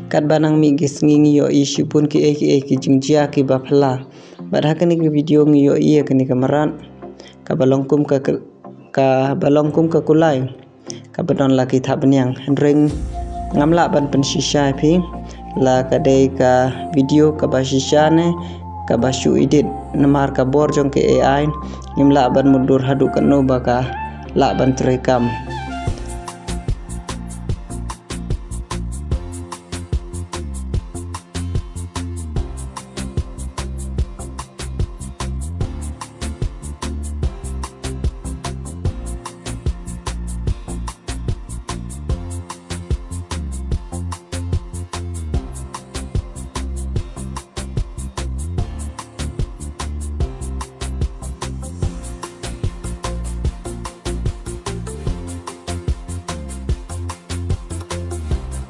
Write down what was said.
kat banang mi gis ngiyo isu pun ki jingjia ki bapla badha kani video ngiyo kani kamaran ka balongkum ka kulai ka badon laki thap niang ring ngamla ban pen shisha phi la kadai ka video ka ba shisha ne ka ba shu edit namar ka bor jong ke AI nimla ban mundur hadu kanu baka la ban terekam